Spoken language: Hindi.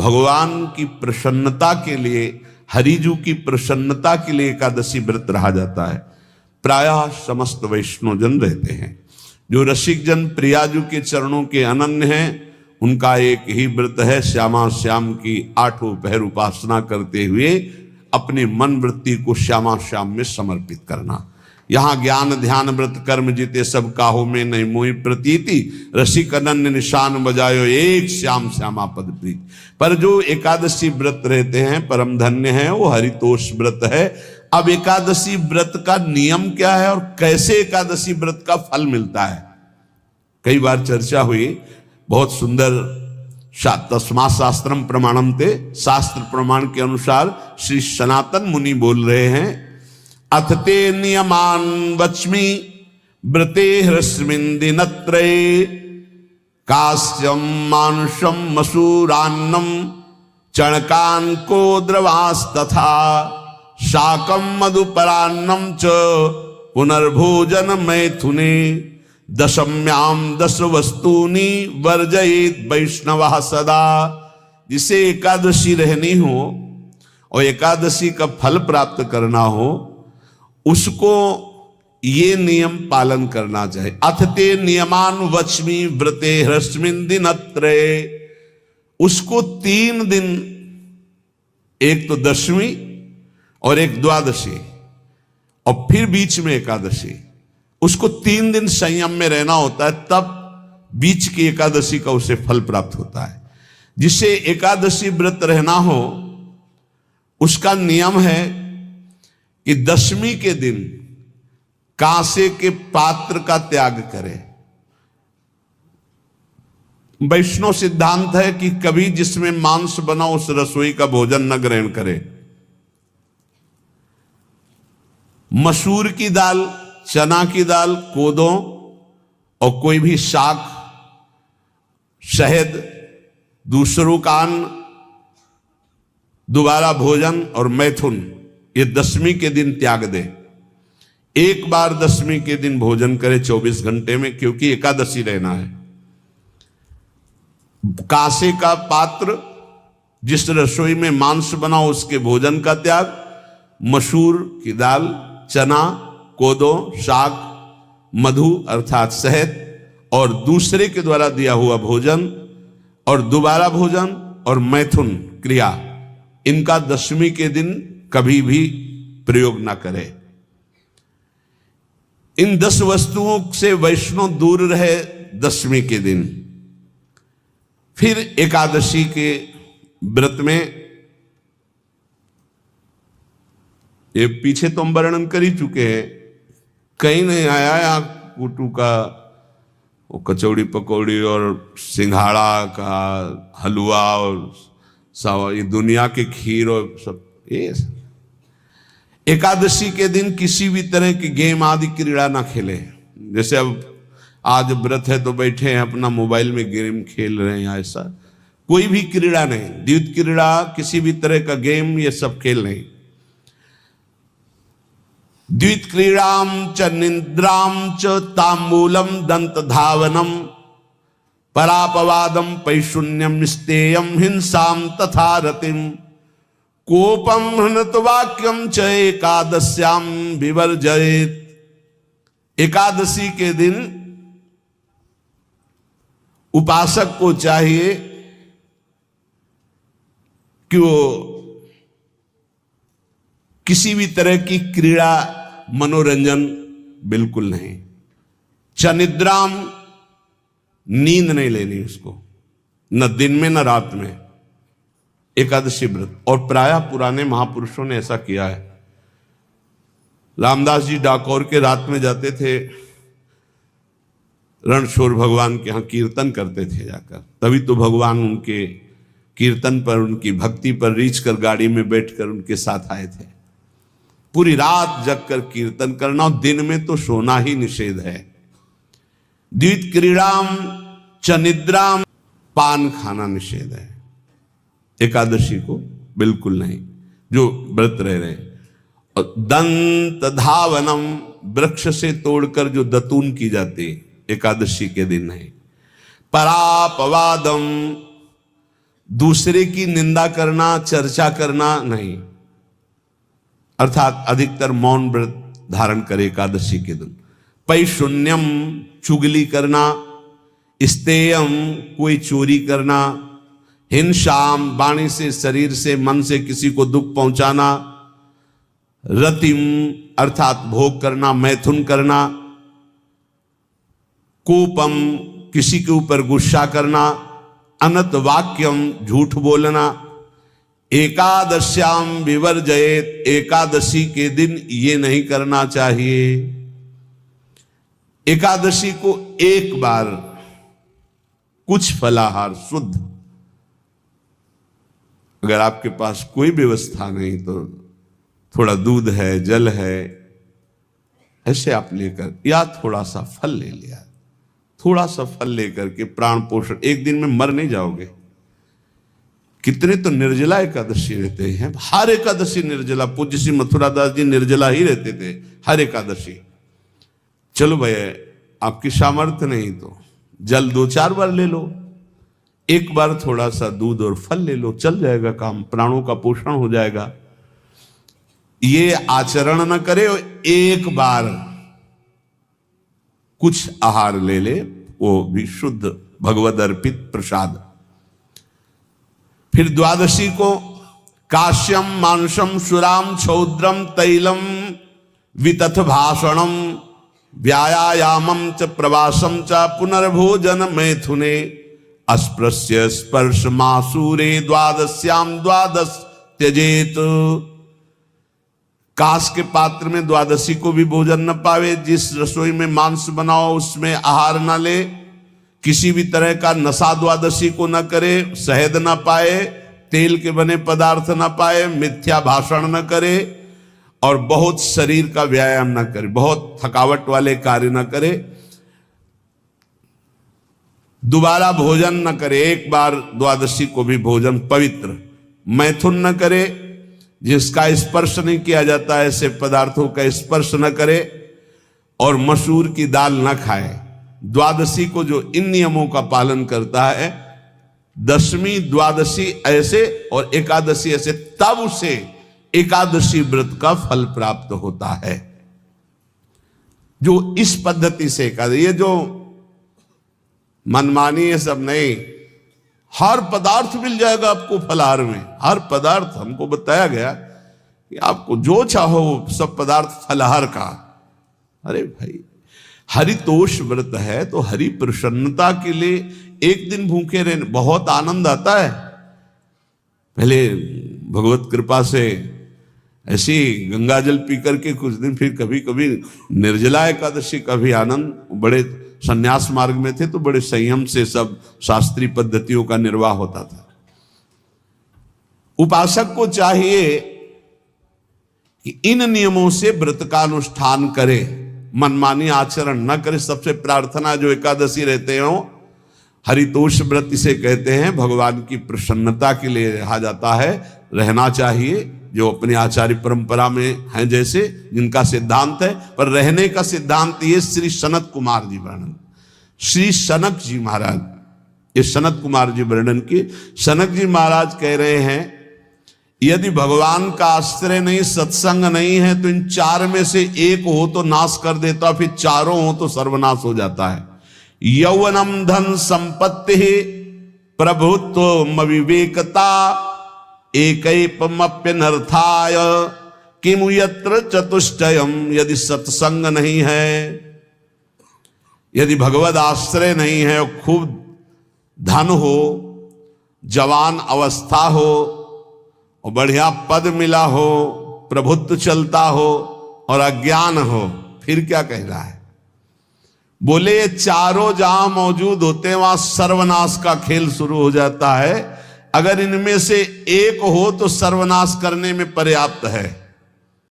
भगवान की प्रसन्नता के लिए, हरिजू की प्रसन्नता के लिए एकादशी व्रत रहा जाता है। प्रायः समस्त वैष्णव जन रहते हैं। जो रसिक जन प्रियाजू के चरणों के अनन्य हैं, उनका एक ही व्रत है, श्यामा श्याम की 8 पहर उपासना करते हुए अपनी मन वृत्ति को श्यामा श्याम में समर्पित करना। यहाँ ज्ञान ध्यान व्रत कर्म जीते सब काहू में नहीं मोहि प्रतीति, रसिक अनन्य निशान बजायो एक श्याम श्यामा पद प्रीति। पर जो एकादशी व्रत रहते हैं परम धन्य है, वो हरितोष व्रत है। अब एकादशी व्रत का नियम क्या है और कैसे एकादशी व्रत का फल मिलता है, कई बार चर्चा हुई। बहुत सुंदर तस्मा शास्त्रम प्रमाणम ते, शास्त्र प्रमाण के अनुसार श्री सनातन मुनि बोल रहे हैं, अथ ते नियमान वच्मि व्रते ह्रस्मिन् दिनत्रये, कास्यम मानुषम मसूरान्नम चणकान को द्रवास्तथा, शाकम मधुपरान्नम च पुनर्भोजन मैथुने, दशम्याम 10 वस्तूनि वर्जयेत वैष्णवः सदा। जिसे एकादशी रहनी हो और एकादशी का फल प्राप्त करना हो, उसको ये नियम पालन करना चाहिए। अथ ते नियमान वच्मि व्रते ह्रस्मिन् दिनत्रये, उसको 3 दिन, एक तो दशमी और एक द्वादशी और फिर बीच में एकादशी, उसको 3 दिन संयम में रहना होता है, तब बीच की एकादशी का उसे फल प्राप्त होता है। जिसे एकादशी व्रत रहना हो उसका नियम है कि दशमी के दिन कांसे के पात्र का त्याग करे। वैष्णव सिद्धांत है कि कभी जिसमें मांस बना उस रसोई का भोजन न ग्रहण करे। मसूर की दाल, चना की दाल, कोदों और कोई भी शाक, शहद, दूसरों का अन्न, दोबारा भोजन और मैथुन, ये दशमी के दिन त्याग दे। एक बार दशमी के दिन भोजन करे 24 घंटे में, क्योंकि एकादशी रहना है। कांसे का पात्र, जिस रसोई में मांस बना उसके भोजन का त्याग, मसूर की दाल, चना, कोदो, शाक, मधु अर्थात शहद और दूसरे के द्वारा दिया हुआ भोजन और दोबारा भोजन और मैथुन क्रिया, इनका दशमी के दिन कभी भी प्रयोग ना करे। इन 10 वस्तुओं से वैष्णव दूर रहे दशमी के दिन। फिर एकादशी के व्रत में, ये पीछे तो हम वर्णन कर ही चुके हैं, कहीं नहीं आया या कुटू का वो कचौड़ी पकौड़ी और सिंघाड़ा का हलवा और ये दुनिया के खीर और सब। ये एकादशी के दिन किसी भी तरह की गेम आदि क्रीड़ा ना खेले। जैसे अब आज व्रत है तो बैठे हैं अपना मोबाइल में गेम खेल रहे हैं, ऐसा कोई भी क्रीड़ा नहीं। द्वैत क्रीड़ा, किसी भी तरह का गेम, ये सब खेल नहीं। द्वैत क्रीड़ाम च निद्राम च तांबूलम दंत धावनम, परापवादम पैशून्यम निस्तेयम हिंसाम तथा रतिम, कोपम हृणत वाक्यम च एकादश्याम विवर्जयेत। एकादशी के दिन उपासक को चाहिए कि वो किसी भी तरह की क्रीड़ा, मनोरंजन बिल्कुल नहीं। चनिद्राम, नींद नहीं लेनी उसको, न दिन में न रात में, एकादशी व्रत। और प्रायः पुराने महापुरुषों ने ऐसा किया है। रामदास जी डाकोर के रात में जाते थे, रणछोड़ भगवान के यहाँ कीर्तन करते थे जाकर, तभी तो भगवान उनके कीर्तन पर, उनकी भक्ति पर रीझ कर गाड़ी में बैठकर उनके साथ आए थे। पूरी रात जगकर कीर्तन करना, और दिन में तो सोना ही निषेध है। द्वैत क्रीड़ाम च निद्राम, पान खाना निषेध है एकादशी को, बिल्कुल नहीं, जो व्रत रह रहे। और दंत धावनम, वृक्ष से तोड़कर जो दतून की जाती एकादशी के दिन नहीं। परापवादम, दूसरे की निंदा करना, चर्चा करना नहीं, अर्थात अधिकतर मौन व्रत धारण करे एकादशी के दिन। पैशून्यम, चुगली करना, स्तेयम, कोई चोरी करना, हिंसाम, वाणी से, शरीर से, मन से किसी को दुख पहुंचाना, रतिम अर्थात भोग करना, मैथुन करना, कोपम, किसी के ऊपर गुस्सा करना, अनत वाक्यम, झूठ बोलना, एकादश्याम विवर्जयेत, एकादशी के दिन ये नहीं करना चाहिए। एकादशी को एक बार कुछ फलाहार शुद्ध, अगर आपके पास कोई व्यवस्था नहीं तो थोड़ा दूध है, जल है, ऐसे आप लेकर, या थोड़ा सा फल ले लिया, थोड़ा सा फल लेकर के प्राण पोषण, एक दिन में मर नहीं जाओगे। कितने तो निर्जला एकादशी रहते हैं, हर एकादशी निर्जला। पूज्य श्री मथुरा दास जी निर्जला ही रहते थे हर एकादशी। चलो भैया आपकी सामर्थ्य नहीं तो जल 2-4 बार ले लो, एक बार थोड़ा सा दूध और फल ले लो, चल जाएगा काम, प्राणों का पोषण हो जाएगा। ये आचरण न करे, एक बार कुछ आहार ले ले, वो भी शुद्ध भगवद अर्पित प्रसाद। फिर द्वादशी को काश्यम, मांसम, सुराम, छौद्रम, तैलम, वितथ भाषणम, व्यायामम च प्रवासम च पुनर्भोजन मैथुने, अस्पृश्य स्पर्श मासूरे, द्वादश्याम द्वादश त्यजेत। कांस के पात्र में द्वादशी को भी भोजन न पावे, जिस रसोई में मांस बनाओ उसमें आहार न ले, किसी भी तरह का नशा द्वादशी को न करे, शहद न पाए, तेल के बने पदार्थ न पाए, मिथ्या भाषण न करे, और बहुत शरीर का व्यायाम न करे, बहुत थकावट वाले कार्य न करे, दोबारा भोजन न करे, एक बार द्वादशी को भी भोजन पवित्र, मैथुन न करे, जिसका स्पर्श नहीं किया जाता ऐसे पदार्थों का स्पर्श न करे, और मसूर की दाल न खाए। द्वादशी को जो इन नियमों का पालन करता है, दशमी द्वादशी ऐसे और एकादशी ऐसे, तब उसे एकादशी व्रत का फल प्राप्त होता है। जो इस पद्धति से एकादशी, ये जो मनमानी है सब नहीं, हर पदार्थ मिल जाएगा आपको फलाहार में, हर पदार्थ। हमको बताया गया कि आपको जो चाहो सब पदार्थ फलाहार का। अरे भाई, हरितोष व्रत है तो हरि प्रसन्नता के लिए एक दिन भूखे रहने बहुत आनंद आता है। पहले भगवत कृपा से ऐसी गंगा जल पी करके कुछ दिन, फिर कभी कभी निर्जला एकादशी का भी आनंद। बड़े संन्यास मार्ग में थे तो बड़े संयम से सब शास्त्रीय पद्धतियों का निर्वाह होता था। उपासक को चाहिए कि इन नियमों से व्रत का अनुष्ठान करे, मनमानी आचरण न करे। सबसे प्रार्थना जो एकादशी रहते हो, हरितोष व्रत इसे कहते हैं, भगवान की प्रसन्नता के लिए रहा जाता है, रहना चाहिए। जो अपनी आचार्य परंपरा में हैं जैसे, जिनका सिद्धांत है, पर रहने का सिद्धांत ये श्री सनत कुमार जी वर्णन, श्री सनक जी महाराज, ये सनत कुमार जी वर्णन की। सनक जी महाराज कह रहे हैं, यदि भगवान का आश्रय नहीं, सत्संग नहीं है, तो इन 4 में से एक हो तो नाश कर देता, फिर चारों हो तो सर्वनाश हो जाता है। यौवनम धन संपत्ति, प्रभुत्व विवेकता, एकैपमप्यनर्थाय किमु यत्र चतुष्टयम। यदि सत्संग नहीं है, यदि भगवद आश्रय नहीं है, खूब धन हो, जवान अवस्था हो, और बढ़िया पद मिला हो, प्रभुत्व चलता हो, और अज्ञान हो, फिर क्या कह रहा है? बोले ये चारों जहां मौजूद होते हैं वहां सर्वनाश का खेल शुरू हो जाता है। अगर इनमें से एक हो तो सर्वनाश करने में पर्याप्त है।